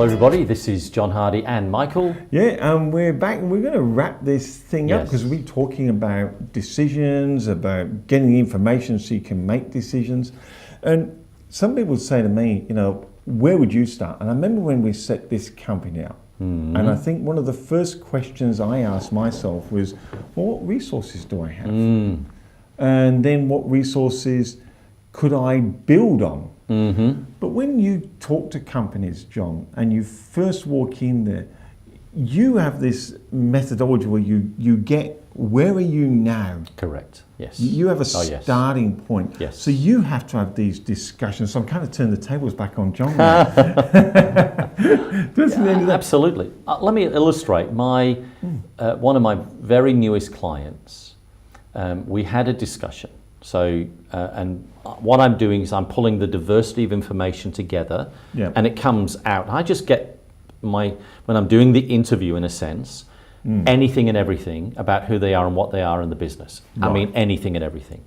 everybody, this is John Hardy and Michael. Yeah, we're back and we're going to wrap this thing up Yes. because we're talking about decisions, about getting the information so you can make decisions. And some people say to me, where would you start? And I remember when we set this company up, and I think one of the first questions I asked myself was, well, what resources do I have? And then what resources could I build on? But when you talk to companies, John, and you first walk in there, you have this methodology where you get, where are you now? Correct, yes. You have a yes. starting point. Yes. So you have to have these discussions. So I'm kind of turning the tables back on John now. Absolutely. Let me illustrate. One of my very newest clients, we had a discussion. So, and what I'm doing is I'm pulling the diversity of information together, and it comes out. I just get when I'm doing the interview, in a sense, anything and everything about who they are and what they are in the business. Right. I mean, anything and everything.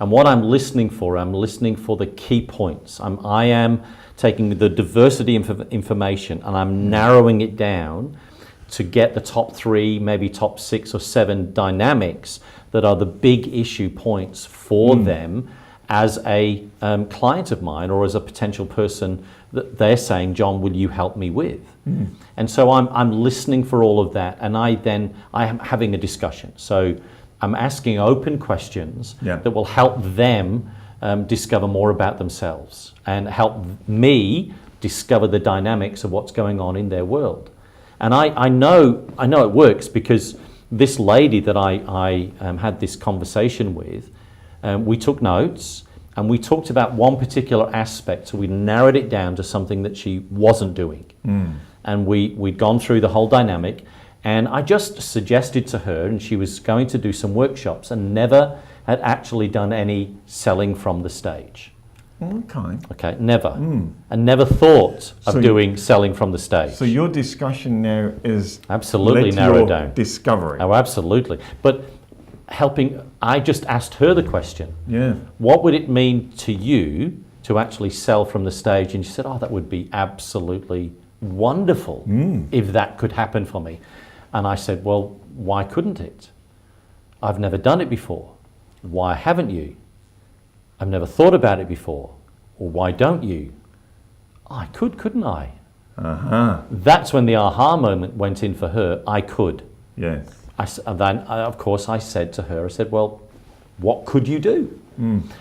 And what I'm listening for the key points. I am taking the diversity information and I'm narrowing it down to get the top 3, maybe top 6 or 7 dynamics that are the big issue points for them as a client of mine or as a potential person that they're saying, John, will you help me with? And so I'm listening for all of that, and I am having a discussion. So I'm asking open questions that will help them discover more about themselves and help me discover the dynamics of what's going on in their world. And I know it works because this lady that I had this conversation with, we took notes and we talked about one particular aspect, so we narrowed it down to something that she wasn't doing. And we'd gone through the whole dynamic, and I just suggested to her, and she was going to do some workshops and never had actually done any selling from the stage. Okay, never. And never thought of doing selling from the stage. So your discussion now is absolutely narrowed down. Discovery. Oh, absolutely. But I just asked her the question. What would it mean to you to actually sell from the stage? And she said, that would be absolutely wonderful if that could happen for me. And I said, well, why couldn't it? I've never done it before. Why haven't you? I've never thought about it before. Or why don't you? I could, couldn't I? That's when the aha moment went in for her. I could. Yes. And then, of course, I said to her, well, what could you do?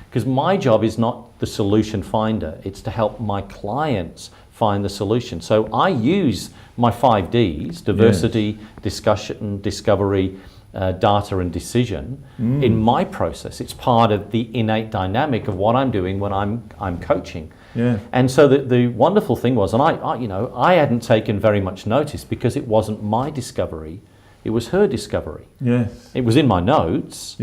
Because my job is not the solution finder. It's to help my clients find the solution. So I use my 5 Ds, diversity, discussion, discovery, data and decision in my process. It's part of the innate dynamic of what I'm doing when I'm coaching. And so the wonderful thing was, and I hadn't taken very much notice because it wasn't my discovery, it was her discovery. It was in my notes.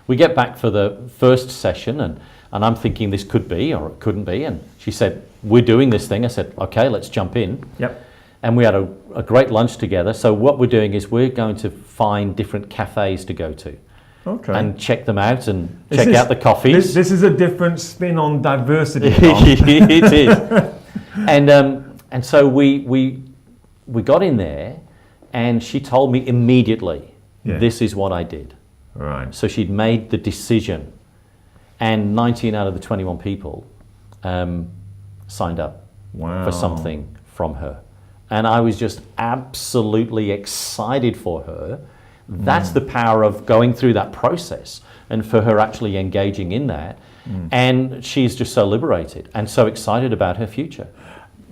We get back for the first session and I'm thinking this could be or it couldn't be, and she said, we're doing this thing. I said, okay, let's jump in. And we had a great lunch together. So what we're doing is we're going to find different cafes to go to. And check them out and check out the coffees. This is a different spin on diversity. It is. And so we got in there and she told me immediately, this is what I did. So she'd made the decision, and 19 out of the 21 people signed up for something from her. And I was just absolutely excited for her. That's the power of going through that process and for her actually engaging in that. And she's just so liberated and so excited about her future.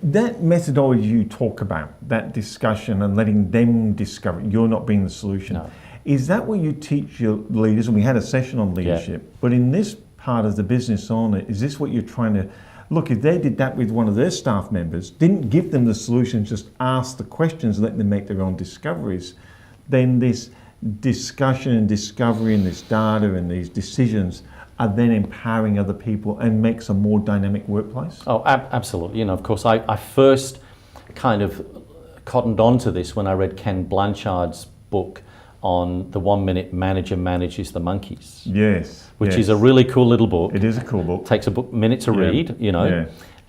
That methodology you talk about, that discussion and letting them discover, you're not being the solution. Is that what you teach your leaders? And we had a session on leadership, but in this part of the business owner, is this what you're trying to, look, if they did that with one of their staff members, didn't give them the solutions, just ask the questions, let them make their own discoveries, then this discussion and discovery and this data and these decisions are then empowering other people and makes a more dynamic workplace? Oh, absolutely. Of course, I first kind of cottoned on to this when I read Ken Blanchard's book on the 1 minute manager manages the monkeys. Yes. Which is a really cool little book. It is a cool book. Takes a minute to read,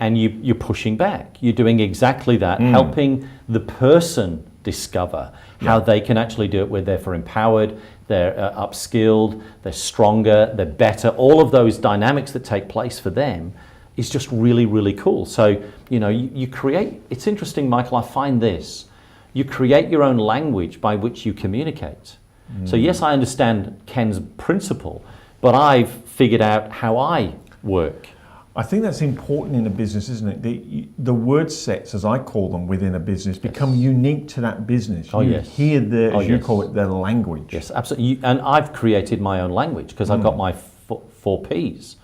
and you're pushing back. You're doing exactly that, helping the person discover how they can actually do it, where they're empowered, they're upskilled, they're stronger, they're better. All of those dynamics that take place for them is just really, really cool. So, you create, it's interesting, Michael, I find this, you create your own language by which you communicate. So yes, I understand Ken's principle, but I've figured out how I work. I think that's important in a business, isn't it? The word sets, as I call them within a business, become unique to that business. You hear as you call it, their language. Yes, absolutely. And I've created my own language because I've got my 4 Ps.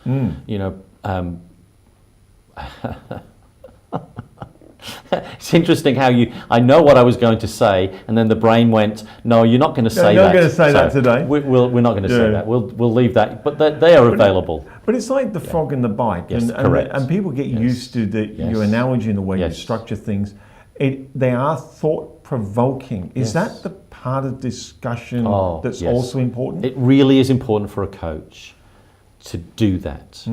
It's interesting how I know what I was going to say, and then the brain went, no, you're not going to say that. You're not going to say that today. We're not going to say that. We'll leave that. But they are available. But it's like the frog and the bite. Yes, correct. And people get used to your analogy and the way you structure things. They are thought-provoking. Is that the part of discussion that's also important? It really is important for a coach to do that.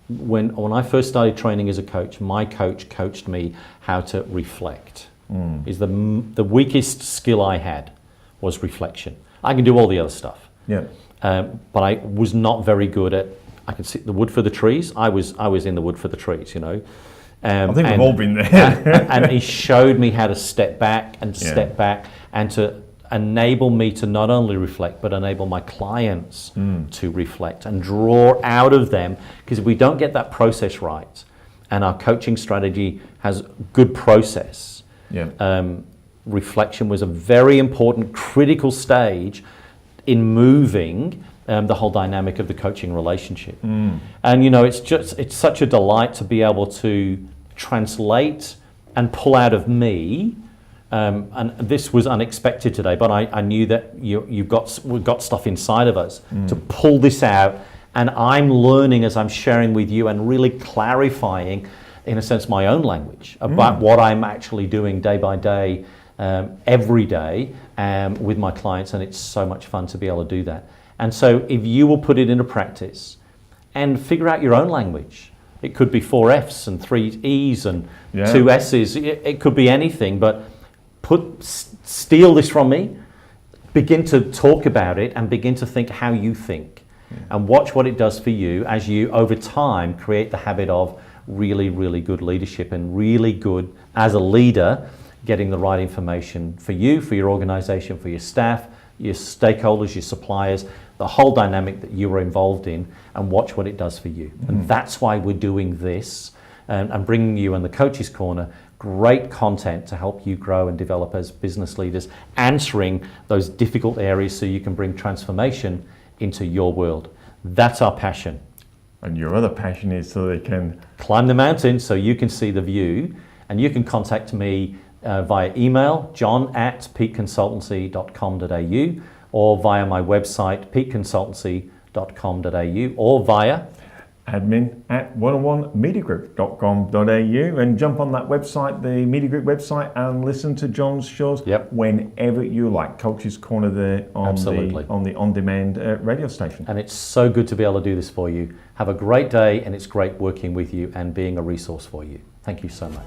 When I first started training as a coach, my coach coached me how to reflect. Is the weakest skill I had was reflection. I can do all the other stuff. Yeah. But I was not very good at. I can see the wood for the trees. I was in the wood for the trees. I think we've all been there. and he showed me how to step back and step back, and to enable me to not only reflect, but enable my clients to reflect and draw out of them. Because if we don't get that process right, and our coaching strategy has good process, reflection was a very important, critical stage in moving the whole dynamic of the coaching relationship. And it's such a delight to be able to translate and pull out of me. And this was unexpected today, but I knew that we've got stuff inside of us to pull this out, and I'm learning as I'm sharing with you and really clarifying, in a sense, my own language about what I'm actually doing day by day, every day with my clients, and it's so much fun to be able to do that. And so if you will put it into practice and figure out your own language, it could be 4 Fs and 3 Es and 2 S's, it could be anything, but steal this from me, begin to talk about it, and begin to think how you think, and watch what it does for you as you, over time, create the habit of really, really good leadership, and really good, as a leader, getting the right information for you, for your organization, for your staff, your stakeholders, your suppliers, the whole dynamic that you are involved in, and watch what it does for you. And that's why we're doing this, and bringing you in the Coach's Corner great content to help you grow and develop as business leaders, answering those difficult areas so you can bring transformation into your world. That's our passion. And your other passion is so they can climb the mountain so you can see the view. And you can contact me via email, john@peakconsultancy.com.au, or via my website, peakconsultancy.com.au, or via admin@101mediagroup.com.au, and jump on that website, the Media Group website, and listen to John's shows whenever you like. Coach's Corner there on the on-demand radio station. And it's so good to be able to do this for you. Have a great day, and it's great working with you and being a resource for you. Thank you so much.